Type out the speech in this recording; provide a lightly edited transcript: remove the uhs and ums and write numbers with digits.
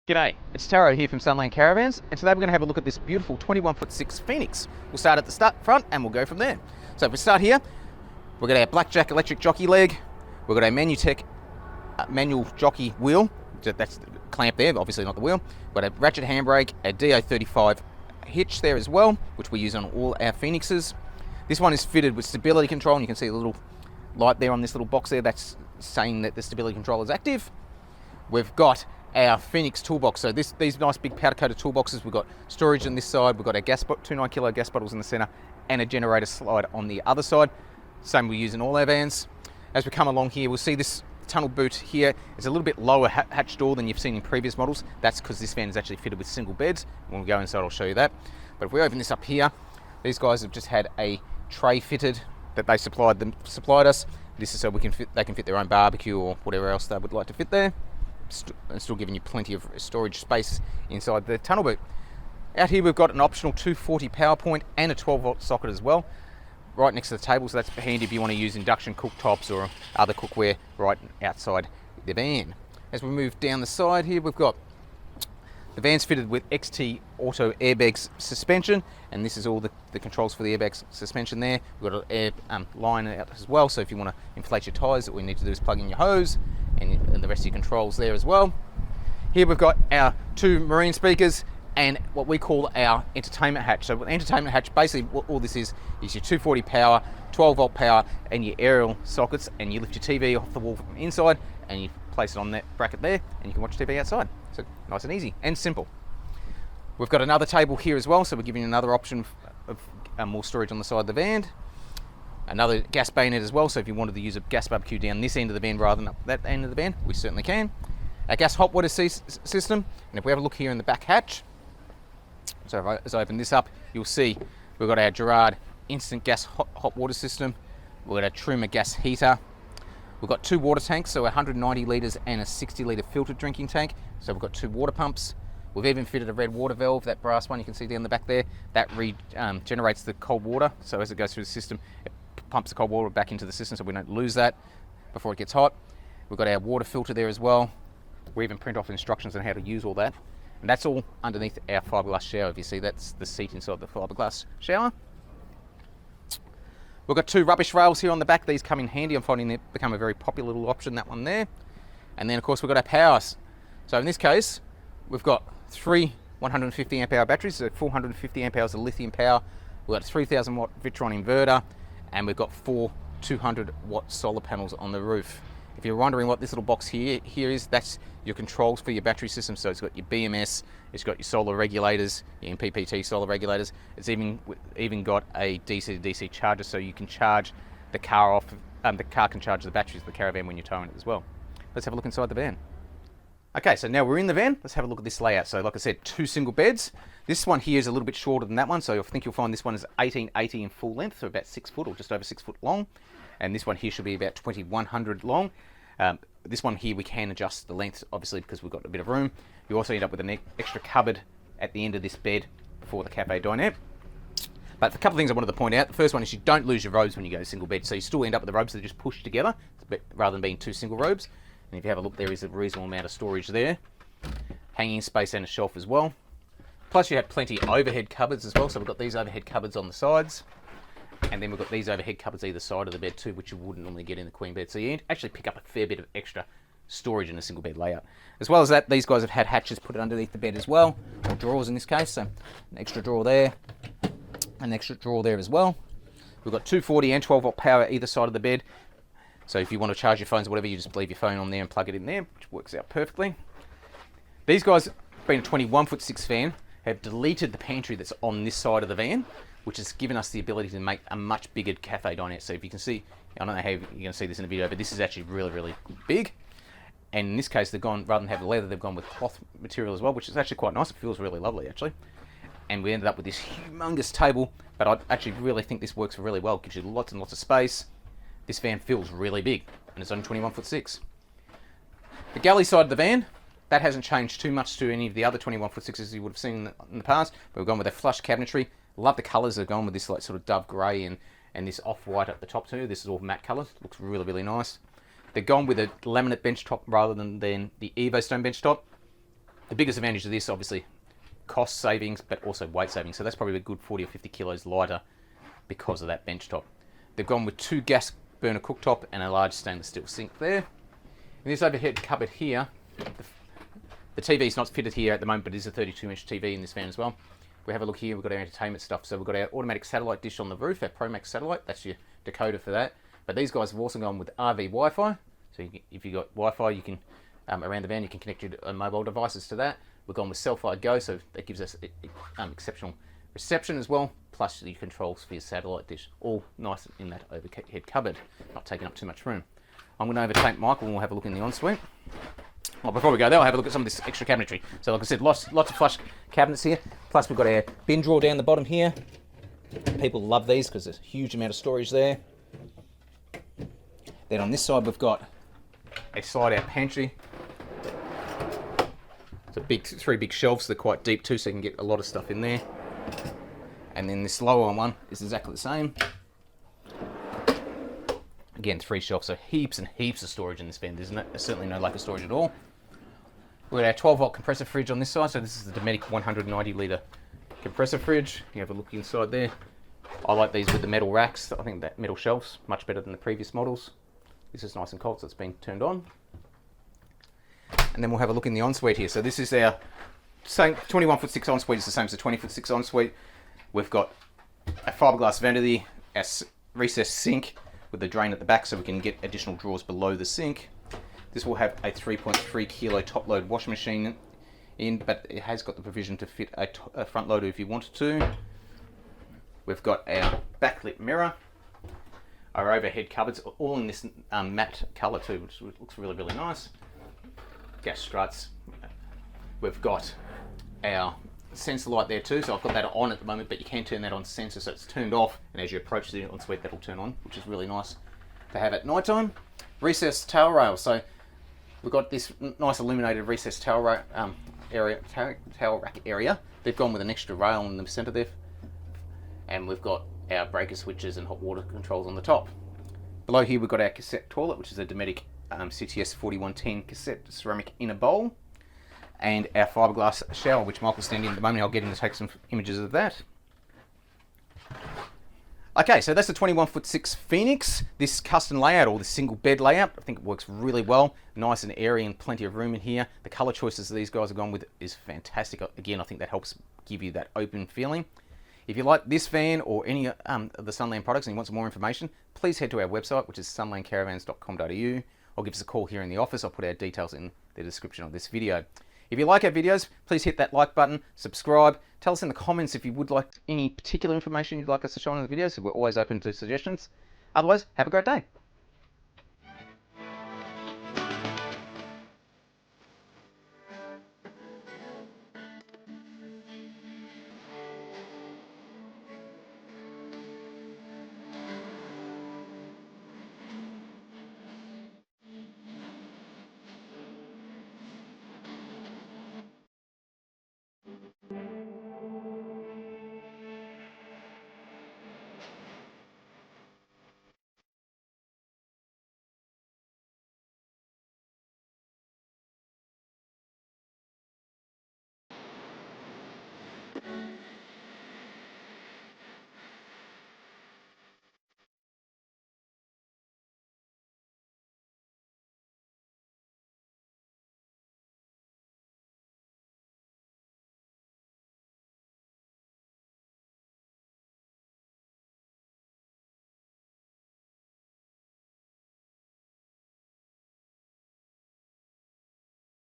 G'day, it's Taro here from Sunland Caravans, and today we're going to have a look at this beautiful 21'6" Phoenix. We'll start at the front and we'll go from there. So if we start here, we've got our Blackjack electric jockey leg, we've got our Manutech manual jockey wheel, that's the clamp there, obviously not the wheel. We've got a ratchet handbrake, a DO35 hitch there as well, which we use on all our Phoenixes. This one is fitted with stability control, and you can see a little light there on this little box there, that's saying that the stability control is active. We've got our Phoenix toolbox. So these nice big powder coated toolboxes, we've got storage on this side, we've got our two 9 kilo gas bottles in the center and a generator slide on the other side. Same we use in all our vans. As we come along here, we'll see this tunnel boot here is a little bit lower hatch door than you've seen in previous models. That's because this van is actually fitted with single beds. When we go inside, I'll show you that. But if we open this up here, these guys have just had a tray fitted that they supplied us. This is so they can fit their own barbecue or whatever else they would like to fit there, and still giving you plenty of storage space inside the tunnel boot. Out here we've got an optional 240 power point and a 12-volt socket as well, right next to the table, so that's handy if you want to use induction cooktops or other cookware right outside the van. As we move down the side here, we've got the van's fitted with XT Auto Airbags suspension, and this is all the controls for the airbags suspension there. We've got an air line out as well, so if you want to inflate your tyres, all you need to do is plug in your hose, and the rest of your controls there as well. Here we've got our two marine speakers and what we call our entertainment hatch. So with entertainment hatch, basically what all this is your 240 power, 12-volt power, and your aerial sockets, and you lift your TV off the wall from inside, and you place it on that bracket there, and you can watch TV outside. So nice and easy and simple. We've got another table here as well, so we're giving you another option of more storage on the side of the van. Another gas bayonet as well, so if you wanted to use a gas barbecue down this end of the van rather than up that end of the van, we certainly can. Our gas hot water system, and if we have a look here in the back hatch, so as I open this up, you'll see we've got our Gerard instant gas hot water system, we've got a Truma gas heater, we've got two water tanks, so 190 litres and a 60 litre filtered drinking tank, so we've got two water pumps. We've even fitted a red water valve, that brass one you can see down the back there, that generates the cold water, so as it goes through the system, it pumps the cold water back into the system so we don't lose that before it gets hot. We've got our water filter there as well. We even print off instructions on how to use all that. And that's all underneath our fiberglass shower. If you see, that's the seat inside the fiberglass shower. We've got two rubbish rails here on the back. These come in handy. I'm finding it become a very popular little option, that one there. And then of course we've got our power. So in this case, we've got three 150 amp hour batteries, so 450 amp hours of lithium power. We've got a 3000 watt Victron inverter, and we've got four 200 watt solar panels on the roof. If you're wondering what this little box here is, that's your controls for your battery system. So it's got your BMS, it's got your solar regulators, your MPPT solar regulators. It's even got a DC to DC charger, so you can charge the car off. The car can charge the batteries of the Caravan when you're towing it as well. Let's have a look inside the van. Okay, so now we're in the van. Let's have a look at this layout. So like I said, two single beds. This one here is a little bit shorter than that one, so I think you'll find this one is 1880 in full length, so about 6 foot or just over 6 foot long. And this one here should be about 2100 long. This one here we can adjust the length, obviously, because we've got a bit of room. You also end up with an extra cupboard at the end of this bed for the cafe dinette. But a couple of things I wanted to point out. The first one is you don't lose your robes when you go single bed, so you still end up with the robes that are just pushed together rather than being two single robes. And if you have a look, there is a reasonable amount of storage there. Hanging space and a shelf as well. Plus you have plenty of overhead cupboards as well, so we've got these overhead cupboards on the sides. And then we've got these overhead cupboards either side of the bed too, which you wouldn't normally get in the queen bed. So you actually pick up a fair bit of extra storage in a single bed layout. As well as that, these guys have had hatches put underneath the bed as well, or drawers in this case. So an extra drawer there, an extra drawer there as well. We've got 240 and 12 volt power either side of the bed. So if you want to charge your phones or whatever, you just leave your phone on there and plug it in there, which works out perfectly. These guys, being a 21'6" van, have deleted the pantry that's on this side of the van, which has given us the ability to make a much bigger cafe dinette. So if you can see, I don't know how you're going to see this in the video, but this is actually really, really big. And in this case, they've gone, rather than have leather, they've gone with cloth material as well, which is actually quite nice. It feels really lovely, actually. And we ended up with this humongous table, but I actually really think this works really well. It gives you lots and lots of space. This van feels really big, and it's only 21'6". The galley side of the van, that hasn't changed too much to any of the other 21'6" you would have seen in the past. But we've gone with a flush cabinetry. Love the colours. They've gone with this like sort of dove grey and this off-white at the top too. This is all matte colours. Looks really, really nice. They've gone with a laminate bench top rather than the Evo Stone bench top. The biggest advantage of this, obviously, cost savings, but also weight savings. So that's probably a good 40 or 50 kilos lighter because of that bench top. They've gone with 2 gas burner cooktop and a large stainless steel sink there. In this overhead cupboard here, the TV is not fitted here at the moment, but it is a 32-inch TV in this van as well. We have a look here, we've got our entertainment stuff. So we've got our automatic satellite dish on the roof, our Pro Max satellite, that's your decoder for that. But these guys have also gone with RV Wi-Fi. So if you've got Wi-Fi, you can, around the van, you can connect your mobile devices to that. We've gone with Self-Fired Go, so that gives us exceptional reception as well, plus the controls for your satellite dish, all nice in that overhead cupboard, not taking up too much room. I'm going to overtake Michael and we'll have a look in the ensuite. Well, before we go there, I'll have a look at some of this extra cabinetry. So like I said, lots of flush cabinets here, plus we've got our bin drawer down the bottom here. People love these because there's a huge amount of storage there. Then on this side we've got a slide-out pantry. So 3 big shelves, they're quite deep too, so you can get a lot of stuff in there. And then this lower one is exactly the same. Again, 3 shelves, so heaps and heaps of storage in this van. There's certainly no lack of storage at all. We've got our 12-volt compressor fridge on this side, so this is the Dometic 190-litre compressor fridge. You have a look inside there. I like these with the metal racks. I think that metal shelf's much better than the previous models. This is nice and cold, so it's been turned on. And then we'll have a look in the ensuite here. So this is our same 21'6" ensuite. It's the same as the 20'6" ensuite. We've got a fiberglass vanity, a recessed sink with the drain at the back so we can get additional drawers below the sink. This will have a 3.3 kilo top load washing machine in, but it has got the provision to fit a front loader if you wanted to. We've got our backlit mirror, our overhead cupboards, all in this matte colour too, which looks really, really nice. Gas struts. We've got our sensor light there too, so I've got that on at the moment, but you can turn that on sensor, so it's turned off, and as you approach the ensuite, that'll turn on, which is really nice to have at night time. Recessed towel rail, so we've got this nice illuminated recessed towel rack area. They've gone with an extra rail in the centre there, and we've got our breaker switches and hot water controls on the top. Below here we've got our cassette toilet, which is a Dometic CTS 4110 cassette ceramic inner bowl, and our fiberglass shower, which Michael's standing in at the moment. I'll get him to take some images of that. Okay, so that's the 21'6" Phoenix. This custom layout, or the single bed layout, I think it works really well. Nice and airy and plenty of room in here. The colour choices these guys have gone with is fantastic. Again, I think that helps give you that open feeling. If you like this van or any of the Sunland products and you want some more information, please head to our website, which is sunlandcaravans.com.au, or give us a call here in the office. I'll put our details in the description of this video. If you like our videos, please hit that like button, subscribe, tell us in the comments if you would like any particular information you'd like us to show in the videos, so we're always open to suggestions. Otherwise, have a great day.